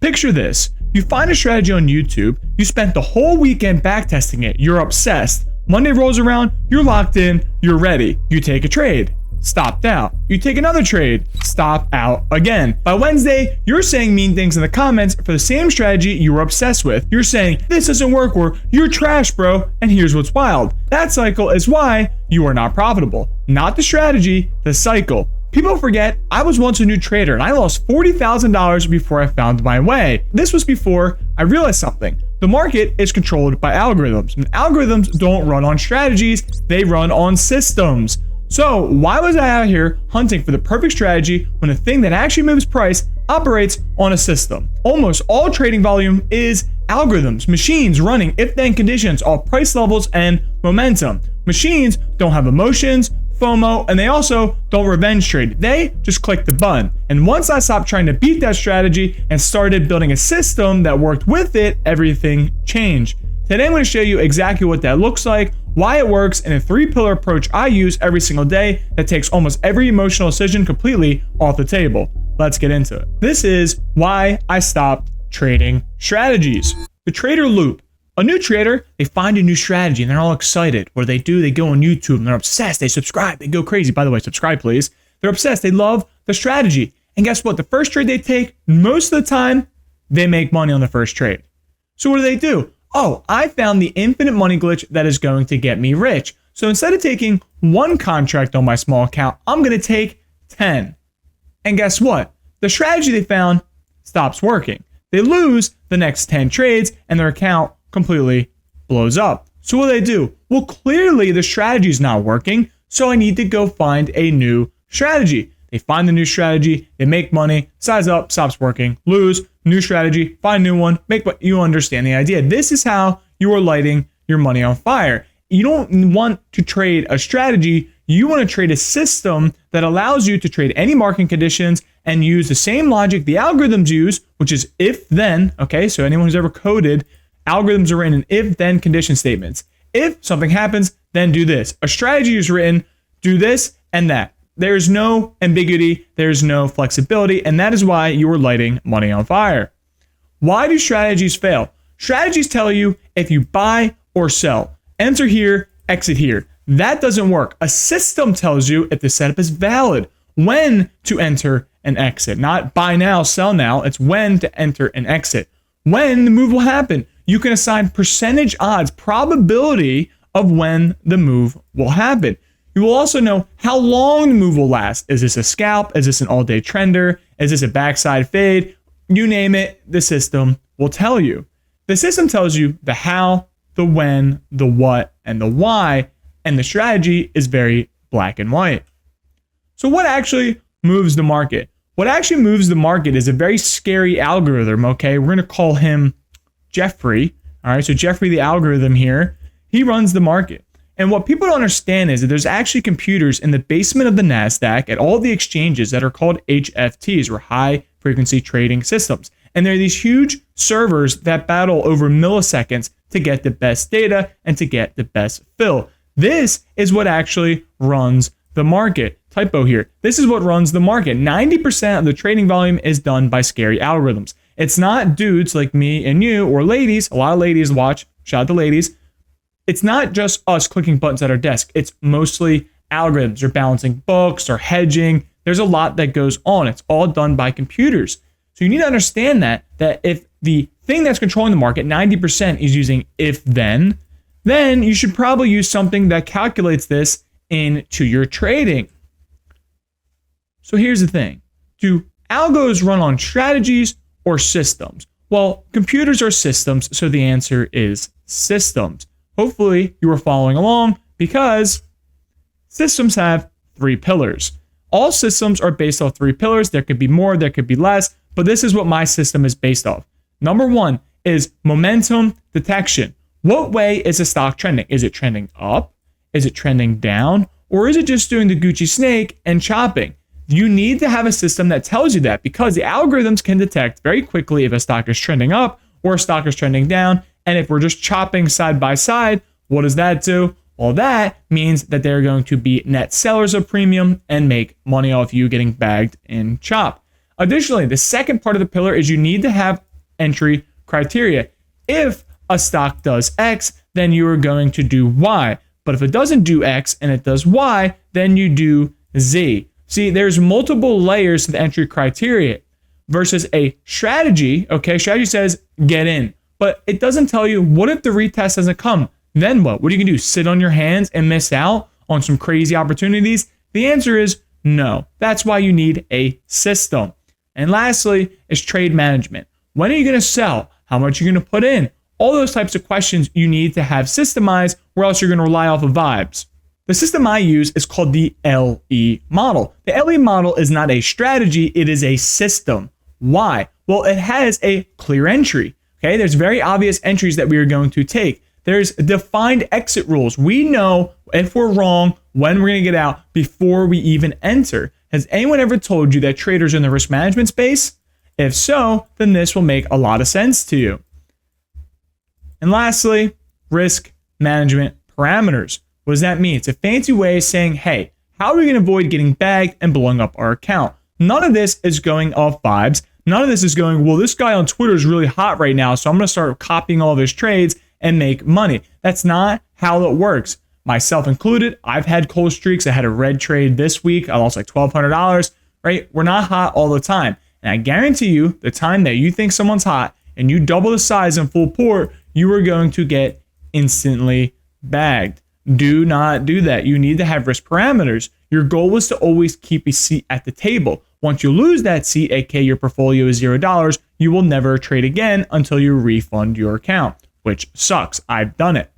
Picture this. You find a strategy on YouTube, you spent the whole weekend backtesting it, you're obsessed. Monday rolls around, you're locked in, you're ready. You take a trade, stopped out. You take another trade, stop out again. By Wednesday, you're saying mean things in the comments for the same strategy you were obsessed with. You're saying, this doesn't work, or you're trash, bro, and here's what's wild. That cycle is why you are not profitable. Not the strategy, the cycle. People forget I was once a new trader and I lost $40,000 before I found my way. This was before I realized something. The market is controlled by algorithms, and algorithms don't run on strategies, they run on systems. So why was I out here hunting for the perfect strategy when the thing that actually moves price operates on a system? Almost all trading volume is algorithms, machines running if-then conditions off price levels and momentum. Machines don't have emotions, FOMO, and they also don't revenge trade. They just click the button. And once I stopped trying to beat that strategy and started building a system that worked with it, everything changed. Today I'm going to show you exactly what that looks like, why it works, and a 3-pillar approach I use every single day that takes almost every emotional decision completely off the table. Let's get into it. This is why I stopped trading strategies. The trader loop. A new trader, they find a new strategy and they're all excited. What do? They go on YouTube and they're obsessed. They subscribe. They go crazy. By the way, subscribe, please. They're obsessed. They love the strategy. And guess what? The first trade they take, most of the time, they make money on the first trade. So what do? Oh, I found the infinite money glitch that is going to get me rich. So instead of taking 1 contract on my small account, I'm going to take 10. And guess what? The strategy they found stops working. They lose the next 10 trades and their account completely blows up. So what do? Well, clearly the strategy is not working, so I need to go find a new strategy. They find the new strategy, they make money, size up, stops working, lose, new strategy, find new one, make what you understand the idea. This is how you are lighting your money on fire. You don't want to trade a strategy, you want to trade a system that allows you to trade any market conditions and use the same logic the algorithms use, which is if then, okay? So anyone who's ever coded, algorithms are written in if-then condition statements. If something happens, then do this. A strategy is written, do this and that. There's no ambiguity, there's no flexibility, and that is why you are lighting money on fire. Why do strategies fail? Strategies tell you if you buy or sell. Enter here, exit here. That doesn't work. A system tells you if the setup is valid, when to enter and exit. Not buy now, sell now. It's when to enter and exit. When the move will happen. You can assign percentage odds, probability of when the move will happen. You will also know how long the move will last. Is this a scalp? Is this an all-day trender? Is this a backside fade? You name it, the system will tell you. The system tells you the how, the when, the what, and the why, and the strategy is very black and white. So what actually moves the market? What actually moves the market is a very scary algorithm, okay? We're going to call him Jeffrey. All right, so Jeffrey, the algorithm here, he runs the market. And what people don't understand is that there's actually computers in the basement of the NASDAQ at all the exchanges that are called HFTs, or high frequency trading systems. And they're these huge servers that battle over milliseconds to get the best data and to get the best fill. This is what actually runs the market. Typo here. This is what runs the market. 90% of the trading volume is done by scary algorithms. It's not dudes like me and you, or ladies. A lot of ladies watch. Shout out to ladies. It's not just us clicking buttons at our desk. It's mostly algorithms. They're balancing books or hedging. There's a lot that goes on. It's all done by computers. So you need to understand that if the thing that's controlling the market, 90% is using if-then, then you should probably use something that calculates this into your trading. So here's the thing. Do algos run on strategies or systems? Well, computers are systems, so the answer is systems. Hopefully you are following along because systems have 3 pillars. All systems are based off 3 pillars. There could be more, there could be less, but this is what my system is based off. Number 1 is momentum detection. What way is a stock trending? Is it trending up? Is it trending down? Or is it just doing the Gucci snake and chopping? You need to have a system that tells you that, because the algorithms can detect very quickly if a stock is trending up or a stock is trending down. And if we're just chopping side by side, what does that do? Well, that means that they're going to be net sellers of premium and make money off you getting bagged in chop. Additionally, the second part of the pillar is you need to have entry criteria. If a stock does X, then you are going to do Y. But if it doesn't do X and it does Y, then you do Z. See, there's multiple layers to the entry criteria versus a strategy. Okay, strategy says get in, but it doesn't tell you what if the retest doesn't come. Then what? What are you gonna do? Sit on your hands and miss out on some crazy opportunities? The answer is no. That's why you need a system. And lastly is trade management. When are you gonna sell? How much are you gonna put in? All those types of questions you need to have systemized, or else you're gonna rely off of vibes. The system I use is called the LE model. The LE model is not a strategy, it is a system. Why? Well, it has a clear entry. Okay, there's very obvious entries that we are going to take. There's defined exit rules. We know if we're wrong, when we're gonna get out before we even enter. Has anyone ever told you that traders are in the risk management space? If so, then this will make a lot of sense to you. And lastly, risk management parameters. What does that mean? It's a fancy way of saying, hey, how are we going to avoid getting bagged and blowing up our account? None of this is going off vibes. None of this is going, well, this guy on Twitter is really hot right now, so I'm going to start copying all of his trades and make money. That's not how it works. Myself included, I've had cold streaks. I had a red trade this week. I lost like $1,200, right? We're not hot all the time. And I guarantee you, the time that you think someone's hot and you double the size in full port, you are going to get instantly bagged. Do not do that. You need to have risk parameters. Your goal is to always keep a seat at the table. Once you lose that seat, aka your portfolio is $0, you will never trade again until you refund your account, which sucks. I've done it.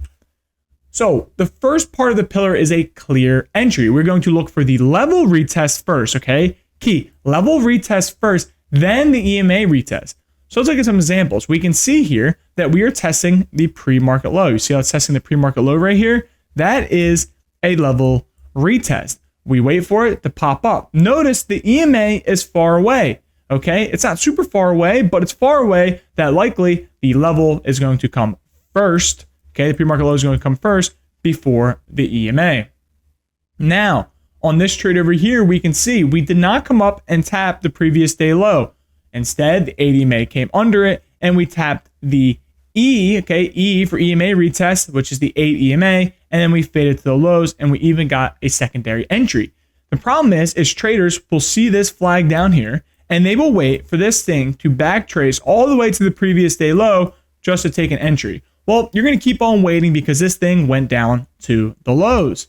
So the first part of the pillar is a clear entry. We're going to look for the level retest first, okay? Key, level retest first, then the EMA retest. So let's look at some examples. We can see here that we are testing the pre-market low. You see how it's testing the pre-market low right here? That is a level retest. We wait for it to pop up. Notice the EMA is far away, okay? It's not super far away, but it's far away that likely the level is going to come first, okay? The pre-market low is going to come first before the EMA. Now, on this trade over here, we can see we did not come up and tap the previous day low. Instead, the 8 EMA came under it, and we tapped the E, okay, E for EMA retest, which is the 8 EMA, and then we faded to the lows, and we even got a secondary entry. The problem is traders will see this flag down here, and they will wait for this thing to backtrace all the way to the previous day low just to take an entry. Well, you're going to keep on waiting because this thing went down to the lows.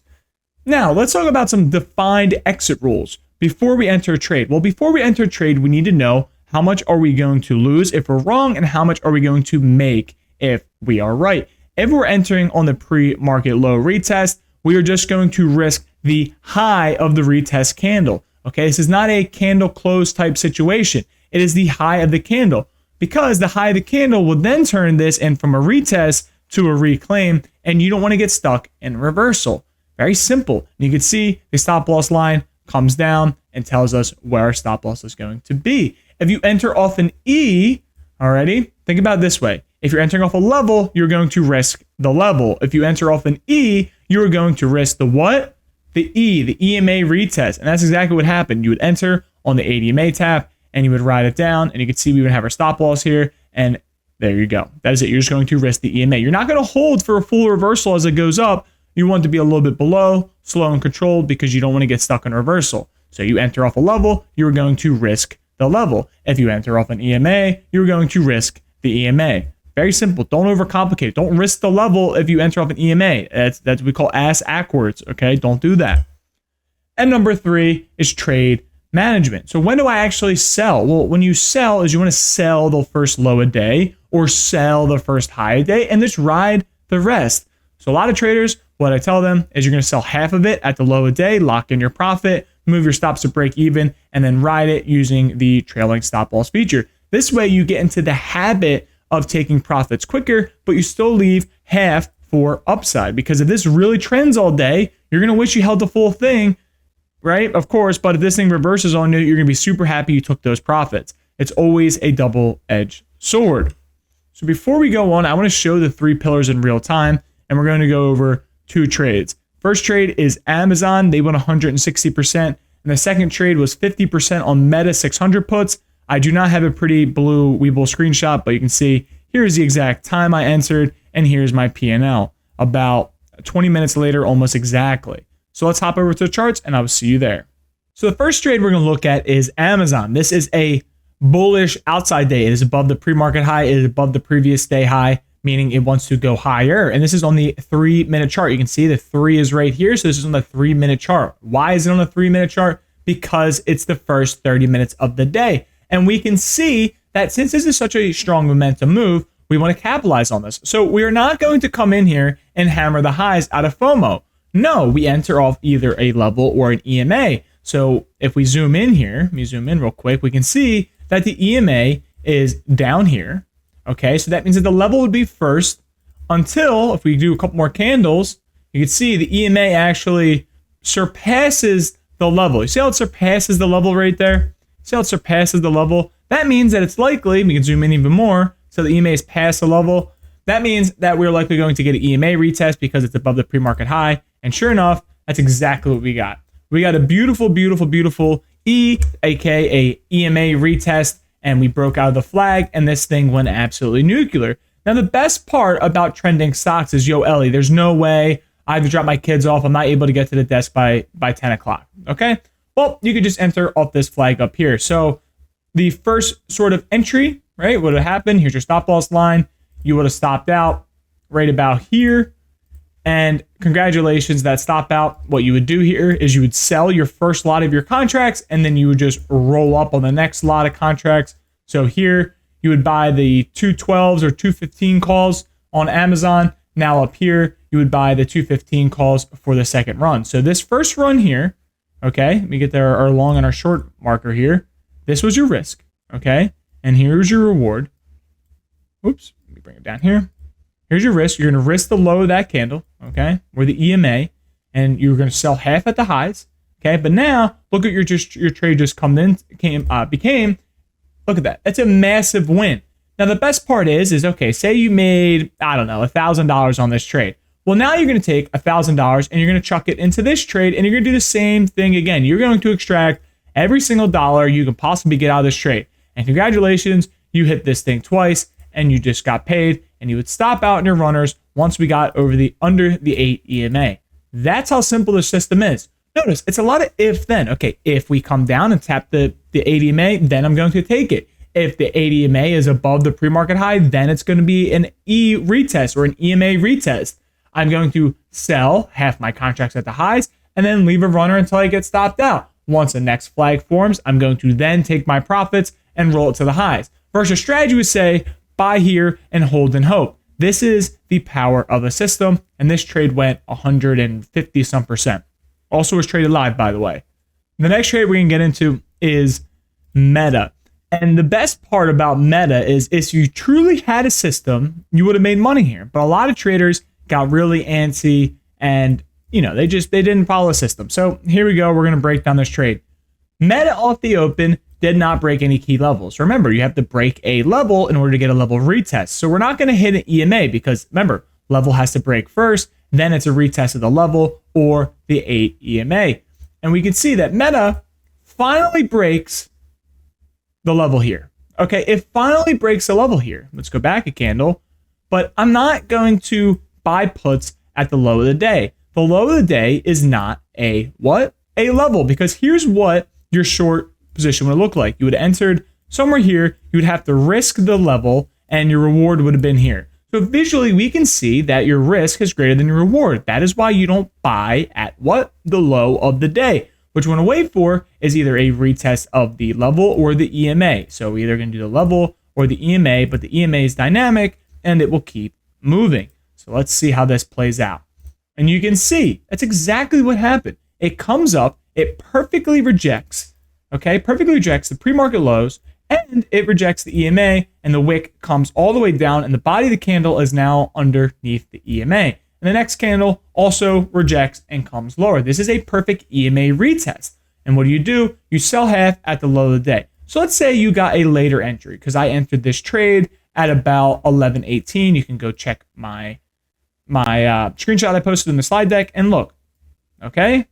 Now, let's talk about some defined exit rules before we enter a trade. Well, before we enter a trade, we need to know how much are we going to lose if we're wrong, and how much are we going to make if we are right. If we're entering on the pre-market low retest, we are just going to risk the high of the retest candle. Okay, this is not a candle close type situation. It is the high of the candle, because the high of the candle will then turn this in from a retest to a reclaim, and you don't want to get stuck in reversal. Very simple. You can see the stop loss line comes down and tells us where our stop loss is going to be. If you enter off an E, already, think about it this way. If you're entering off a level, you're going to risk the level. If you enter off an E, you're going to risk the what? The E, the EMA retest. And that's exactly what happened. You would enter on the 8 EMA tap, and you would ride it down, and you could see we would have our stop loss here, and there you go. That is it. You're just going to risk the EMA. You're not going to hold for a full reversal as it goes up. You want to be a little bit below, slow and controlled, because you don't want to get stuck in reversal. So you enter off a level, you're going to risk the level. If you enter off an EMA, you're going to risk the EMA. Very simple. Don't overcomplicate it. Don't risk the level if you enter off an EMA. That's what we call ass backwards. Okay, don't do that. And number 3 is trade management. So when do I actually sell? Well, when you sell is you want to sell the first low a day or sell the first high a day and just ride the rest. So a lot of traders, what I tell them is you're going to sell half of it at the low a day, lock in your profit, move your stops to break even, and then ride it using the trailing stop loss feature. This way you get into the habit of taking profits quicker, but you still leave half for upside. Because if this really trends all day, you're going to wish you held the full thing, right? Of course, but if this thing reverses on you, you're going to be super happy you took those profits. It's always a double-edged sword. So before we go on, I want to show the 3 pillars in real time, and we're going to go over 2 trades. First trade is Amazon. They went 160%. And the second trade was 50% on Meta 600 puts. I do not have a pretty blue Webull screenshot, but you can see here's the exact time I entered, and here's my P&L about 20 minutes later, almost exactly. So let's hop over to the charts, and I will see you there. So the first trade we're going to look at is Amazon. This is a bullish outside day. It is above the pre-market high. It is above the previous day high, meaning it wants to go higher. And this is on the 3-minute chart. You can see the 3 is right here. So this is on the 3-minute chart. Why is it on the 3-minute chart? Because it's the first 30 minutes of the day. And we can see that since this is such a strong momentum move, we want to capitalize on this. So we are not going to come in here and hammer the highs out of FOMO. No, we enter off either a level or an EMA. So if we zoom in here, let me zoom in real quick, we can see that the EMA is down here. Okay, so that means that the level would be first until, if we do a couple more candles, you can see the EMA actually surpasses the level. You see how it surpasses the level right there? See how it surpasses the level? That means that it's likely, we can zoom in even more, so the EMA is past the level. That means that we're likely going to get an EMA retest because it's above the pre-market high. And sure enough, that's exactly what we got. We got a beautiful, beautiful, beautiful E, aka EMA retest, and we broke out of the flag, and this thing went absolutely nuclear. Now, the best part about trending stocks is, yo, Ellie, there's no way I have to drop my kids off. I'm not able to get to the desk by 10 o'clock. Okay? Well, you could just enter off this flag up here. So the first sort of entry, right, would have happened. Here's your stop loss line. You would have stopped out right about here. And congratulations, that stop out. What you would do here is you would sell your first lot of your contracts, and then you would just roll up on the next lot of contracts. So here you would buy the 212s or 215 calls on Amazon. Now up here, you would buy the 215 calls for the second run. So this first run here, okay, let me get there our long and our short marker here. This was your risk, okay? And here's your reward. Oops, let me bring it down here. Here's your risk. You're going to risk the low of that candle, okay, or the EMA, and you're going to sell half at the highs, okay? But now, look at your trade just became, look at that. It's a massive win. Now, the best part is okay, say you made, I don't know, $1,000 on this trade. Well, now you're going to take $1,000 and you're going to chuck it into this trade, and you're going to do the same thing again. You're going to extract every single dollar you can possibly get out of this trade. And congratulations, you hit this thing twice, and you just got paid, and you would stop out in your runners once we got over under the 8 EMA. That's how simple the system is. Notice, it's a lot of if then. Okay, if we come down and tap the 8 EMA, then I'm going to take it. If the 8 EMA is above the pre-market high, then it's going to be an E retest or an EMA retest. I'm going to sell half my contracts at the highs and then leave a runner until I get stopped out. Once the next flag forms, I'm going to then take my profits and roll it to the highs. Versus strategy would say, buy here and hold and hope. This is the power of a system, and this trade went 150 some percent. Also was traded live, by the way. The next trade we're going to get into is Meta. And the best part about Meta is if you truly had a system, you would have made money here. But a lot of traders got really antsy and, they didn't follow the system. So here we go. We're going to break down this trade. Meta off the open did not break any key levels. Remember, you have to break a level in order to get a level retest. So we're not going to hit an EMA because, remember, level has to break first, then it's a retest of the level or the 8 EMA. And we can see that Meta finally breaks the level here. Okay, it finally breaks the level here. Let's go back a candle. But I'm not going to buy puts at the low of the day. The low of the day is not a what? A level, because here's what your short position would look like. You would have entered somewhere here, you would have to risk the level, and your reward would have been here. So visually, we can see that your risk is greater than your reward. That is why you don't buy at what? The low of the day. What you want to wait for is either a retest of the level or the EMA. So we're either going to do the level or the EMA, but the EMA is dynamic and it will keep moving. So let's see how this plays out. And you can see that's exactly what happened. It comes up, it perfectly rejects the pre-market lows, and it rejects the EMA, and the wick comes all the way down, and the body of the candle is now underneath the EMA. And the next candle also rejects and comes lower. This is a perfect EMA retest. And what do? You sell half at the low of the day. So let's say you got a later entry, because I entered this trade at about 11:18. You can go check my screenshot I posted in the slide deck and look. Okay,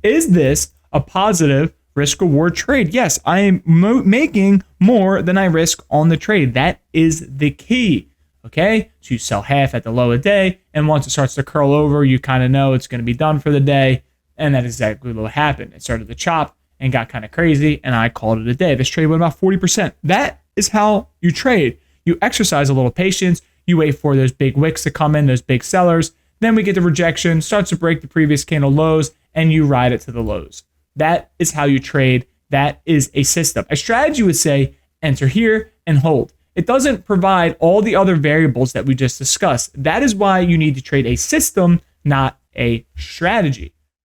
is this a positive risk reward trade. Yes, I am making more than I risk on the trade. That is the key. Okay, so you sell half at the low of day, and once it starts to curl over, you kind of know it's going to be done for the day, and that's exactly what happened. It started to chop and got kind of crazy, and I called it a day. This trade went about 40%. That is how you trade. You exercise a little patience. You wait for those big wicks to come in, those big sellers. Then we get the rejection, starts to break the previous candle lows, and you ride it to the lows. That is how you trade. That is a system. A strategy would say, enter here and hold. It doesn't provide all the other variables that we just discussed. That is why you need to trade a system, not a strategy.